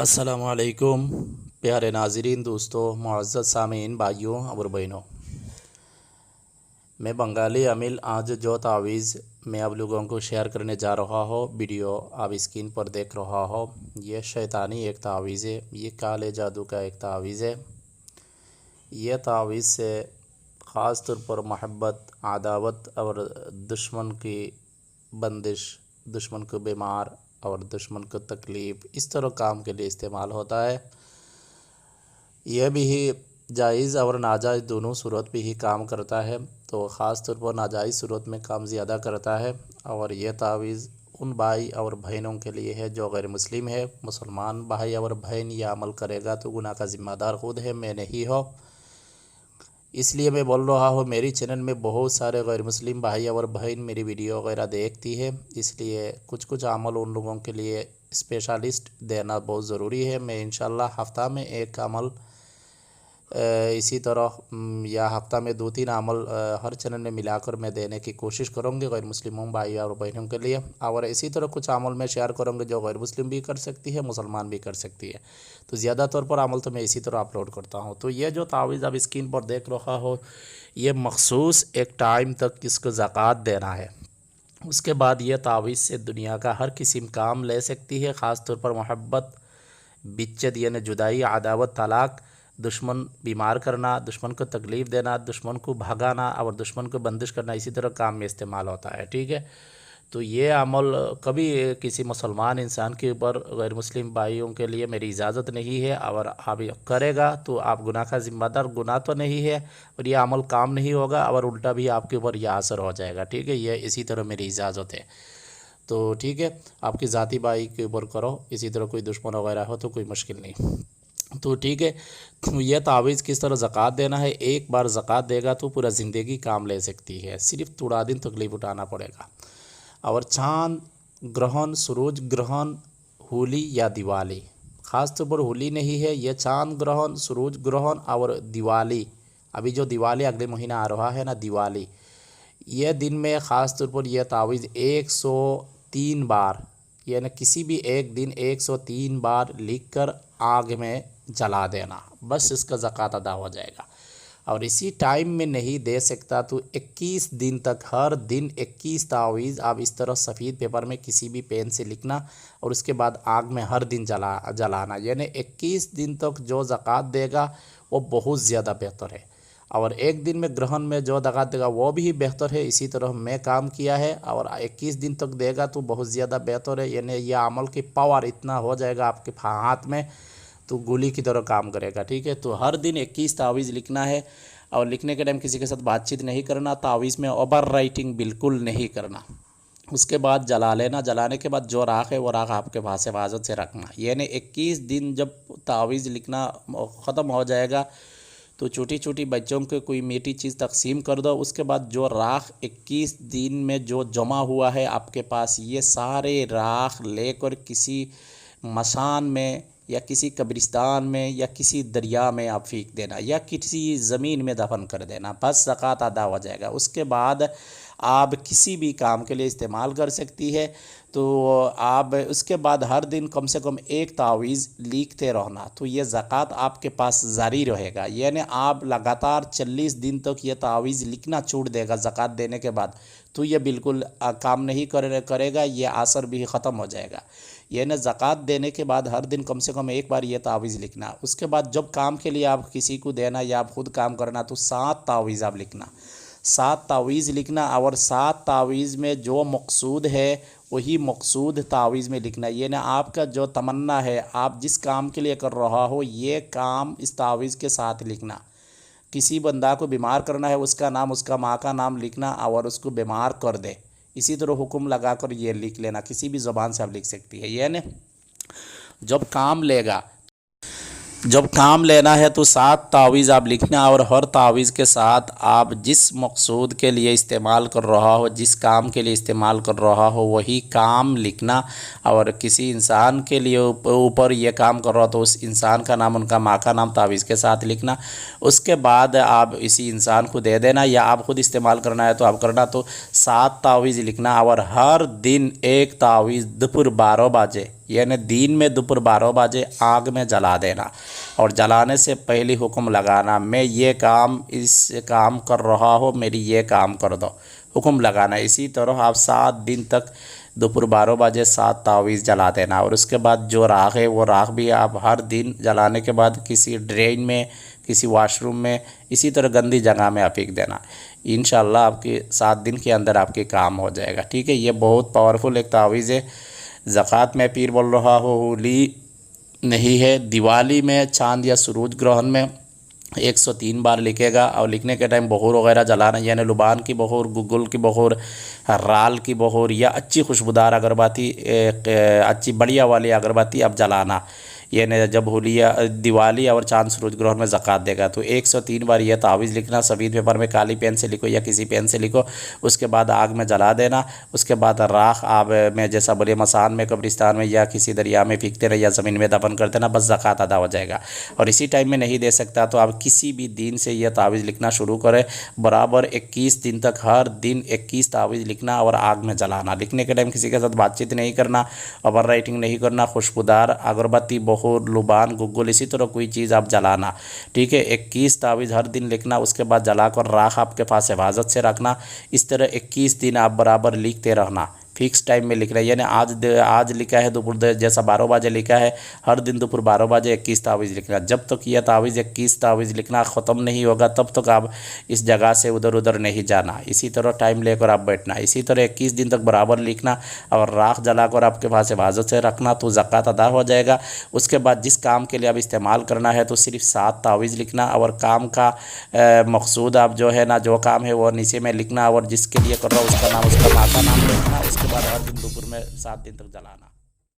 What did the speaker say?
अस्सलामुअलैकुम प्यारे नाज़रीन, दोस्तों, मुअज़्ज़ज़ सामीन, भाइयों और बहनों। मैं बंगाली अमील आज जो तावीज़ मैं आप लोगों को शेयर करने जा रहा हूँ, वीडियो आप स्क्रीन पर देख रहा हो, ये शैतानी एक तावीज़ है। ये काले जादू का एक तावीज़ है। ये तावीज़ से ख़ास तौर पर मोहब्बत, अदावत और दुश्मन की बंदिश, दुश्मन को बीमार और दुश्मन को तकलीफ़, इस तरह काम के लिए इस्तेमाल होता है। यह भी जायज़ और नाजायज़ दोनों सूरत पे ही काम करता है, तो ख़ास तौर पर नाजायज़ सूरत में काम ज़्यादा करता है। और यह तावीज़ उन भाई और बहनों के लिए है जो गैर मुस्लिम है। मुसलमान भाई और बहन यह अमल करेगा तो गुनाह का ज़िम्मेदार खुद है, मैं नहीं हो। इसलिए मैं बोल रहा हूँ, मेरी चैनल में बहुत सारे गैर मुस्लिम भाई और बहन मेरी वीडियो वगैरह देखती है, इसलिए कुछ कुछ अमल उन लोगों के लिए स्पेशलिस्ट देना बहुत ज़रूरी है। मैं इंशाल्लाह हफ़्ता में एक अमल, इसी तरह या हफ़्ता में 2-3 अमल हर चैनल में मिलाकर मैं देने की कोशिश करूँगी गैर मुस्लिमों भाई और बहनों के लिए। और इसी तरह कुछ अमल मैं शेयर करूँगी जो गैर मुस्लिम भी कर सकती है, मुसलमान भी कर सकती है। तो ज़्यादा तौर पर अमल तो मैं इसी तरह अपलोड करता हूँ। तो ये जो तावीज़ आप स्क्रीन पर देख रहा हो, ये मखसूस एक टाइम तक इसको ज़कात देना है। उसके बाद ये तावीज़ से दुनिया का हर किस्म काम ले सकती है। ख़ास तौर पर मोहब्बत, बिच्चत यानी जुदाई, अदावत, तलाक, दुश्मन बीमार करना, दुश्मन को तकलीफ़ देना, दुश्मन को भगाना और दुश्मन को बंदिश करना, इसी तरह काम में इस्तेमाल होता है। ठीक है, तो ये अमल कभी किसी मुसलमान इंसान के ऊपर गैर मुस्लिम भाइयों के लिए मेरी इजाज़त नहीं है। और आप करेगा तो आप गुनाह का ज़िम्मेदार, गुनाह तो नहीं है और ये अमल काम नहीं होगा और उल्टा भी आपके ऊपर यह असर हो जाएगा। ठीक है, ये इसी तरह मेरी इजाज़त है। तो ठीक है, आपकी ज़ाती भाई के ऊपर करो, इसी तरह कोई दुश्मन वगैरह हो तो कोई मुश्किल नहीं। तो ठीक है, यह तावीज़ किस तरह ज़कात देना है, एक बार ज़कात देगा तो पूरा ज़िंदगी काम ले सकती है, सिर्फ थोड़ा दिन तकलीफ़ उठाना पड़ेगा। और चाँद ग्रहण, सूरज ग्रहण, होली या दिवाली, ख़ास तौर पर होली नहीं है, यह चाँद ग्रहण, सूरज ग्रहण और दिवाली, अभी जो दिवाली अगले महीना आ रहा है ना, दिवाली, यह दिन में ख़ास तौर पर यह तावीज़ 103 बार, यानी किसी भी एक दिन 103 बार लिखकर आग में जला देना, बस इसका ज़कात अदा हो जाएगा। और इसी टाइम में नहीं दे सकता तो 21 दिन तक हर दिन 21 तावीज़ आप इस तरह सफ़ेद पेपर में किसी भी पेन से लिखना और उसके बाद आग में हर दिन जलाना, यानी 21 दिन तक जो ज़कात देगा वो बहुत ज़्यादा बेहतर है। और एक दिन में ग्रहण में जो ज़कात देगा वो भी बेहतर है। इसी तरह मैं काम किया है और 21 दिन तक देगा तो बहुत ज़्यादा बेहतर है, यानी यह अमल की पावर इतना हो जाएगा आपके हाथ में, तो गोली की तरह काम करेगा। ठीक है, तो हर दिन 21 तावीज़ लिखना है और लिखने के टाइम किसी के साथ बातचीत नहीं करना, तावीज़ में ओवर राइटिंग बिल्कुल नहीं करना। उसके बाद जला लेना, जलाने के बाद जो राख है वो राख आपके पास हिफाजत से रखना, यानी 21 दिन जब तावीज़ लिखना ख़त्म हो जाएगा तो छोटी छोटी बच्चों को कोई मीठी चीज़ तकसीम कर दो। उसके बाद जो राख 21 दिन में जो जमा हुआ है आपके पास, ये सारे राख लेकर किसी मसान में या किसी कब्रिस्तान में या किसी दरिया में आप फेंक देना या किसी ज़मीन में दफन कर देना, बस ज़कात अदा हो जाएगा। उसके बाद आप किसी भी काम के लिए इस्तेमाल कर सकती है। तो आप उसके बाद हर दिन कम से कम एक तावीज़ लिखते रहना, तो ये ज़कात आपके पास जारी रहेगा, यानी आप लगातार 40 दिन तक ये तावीज़ लिखना छोड़ देगा ज़कात देने के बाद तो ये बिल्कुल काम नहीं करेगा, ये असर भी ख़त्म हो जाएगा। यानी ज़कात देने के बाद हर दिन कम से कम एक बार ये तावीज़ लिखना। उसके बाद जब काम के लिए आप किसी को देना या आप खुद काम करना तो 7 तावीज़ आप लिखना, 7 तावीज़ लिखना और 7 तावीज़ में जो मकसूद है वही मकसूद तावीज़ में लिखना, यानी आपका जो तमन्ना है, आप जिस काम के लिए कर रहा हो ये काम इस तावीज़ के साथ लिखना। किसी बंदा को बीमार करना है, उसका नाम, उसका माँ का नाम लिखना और उसको बीमार कर दे, इसी तरह हुक्म लगाकर ये लिख लेना, किसी भी ज़बान से आप लिख सकती है। यानी जब काम लेना है तो 7 तावीज़ आप लिखना और हर तावीज़ के साथ आप जिस मकसूद के लिए इस्तेमाल कर रहा हो, जिस काम के लिए इस्तेमाल कर रहा हो वही काम लिखना। और किसी इंसान के लिए ऊपर ये काम कर रहा हो तो उस इंसान का नाम, उनका माँ का नाम तावीज़ के साथ लिखना। उसके बाद आप इसी इंसान को दे देना या आप खुद इस्तेमाल करना है तो आप करना। तो 7 तावीज़ लिखना और हर दिन एक तावीज़ दोपहर 12 बजे यानी दिन में दोपहर 12 बजे आग में जला देना और जलाने से पहले हुक्म लगाना, मैं ये काम इस काम कर रहा हूँ, मेरी ये काम कर दो, हुक्म लगाना। इसी तरह आप 7 दिन तक दोपहर 12 बजे 7 तावीज़ जला देना। और उसके बाद जो राख है वो राख भी आप हर दिन जलाने के बाद किसी ड्रेन में, किसी वॉशरूम में, इसी तरह गंदी जगह में आप फेंक देना। इंशाअल्लाह आपके 7 दिन के अंदर आपके काम हो जाएगा। ठीक है, ये बहुत पावरफुल एक तावीज़ है। ज़कात में पीर बोल रहा हो, होली नहीं है, दिवाली में चांद या सूरज ग्रहण में 103 बार लिखेगा। और लिखने के टाइम बखूर वगैरह जलाना, यानी लुबान की बखूर, गुग्गुल की बखूर, राल की बखूर या अच्छी खुशबूदार अगरबत्ती, अच्छी बढ़िया वाली अगरबत्ती अब जलाना। यानी जब होली या दिवाली और चांद सूरज ग्रहण में ज़कात देगा तो 103 बार यह तावीज़ लिखना। सफ़ेद पेपर में काली पेन से लिखो या किसी पेन से लिखो, उसके बाद आग में जला देना। उसके बाद राख आग में, जैसा बड़े मसान में, कब्रिस्तान में या किसी दरिया में फेंकते रहे या ज़मीन में दफन कर देना, बस ज़कात अदा हो जाएगा। और इसी टाइम में नहीं दे सकता तो आप किसी भी दिन से यह तावीज़ लिखना शुरू करें। बराबर 21 दिन तक हर दिन 21 तावीज़ लिखना और आग में जलाना। लिखने के टाइम किसी के साथ बातचीत नहीं करना, ओवर राइटिंग नहीं करना। खुशबूदार अगरबत्ती, बखूर, लुबान, गुग्गुल, इसी तरह कोई चीज़ आप जलाना। ठीक है, 21 तावीज़ हर दिन लिखना। उसके बाद जलाकर राख आपके पास हिफाजत से रखना। इस तरह 21 दिन आप बराबर लिखते रहना। फिक्स टाइम में लिख रहे हैं, यानी आज लिखा है दोपहर जैसा 12 बजे लिखा है, हर दिन दोपहर 12 बजे 21 तावीज़ लिखना। जब तक यह तावीज़ 21 तावीज़ लिखना ख़त्म नहीं होगा तब तक आप इस जगह से उधर उधर नहीं जाना। इसी तरह टाइम लेकर आप बैठना। इसी तरह 21 दिन तक बराबर लिखना और राख जलाकर आपके पास हिफाजत से रखना, तो ज़कात अदा हो जाएगा। उसके बाद जिस काम के लिए आप इस्तेमाल करना है तो सिर्फ 7 तावीज़ लिखना और काम का मकसूद आप जो है ना, जो काम है वो नीचे में लिखना और जिसके लिए कर रहा हो उसका नाम, उसका माँ का नाम लिखना। उसके बाद हर दिन दोपहर में 7 दिन तक जलाना।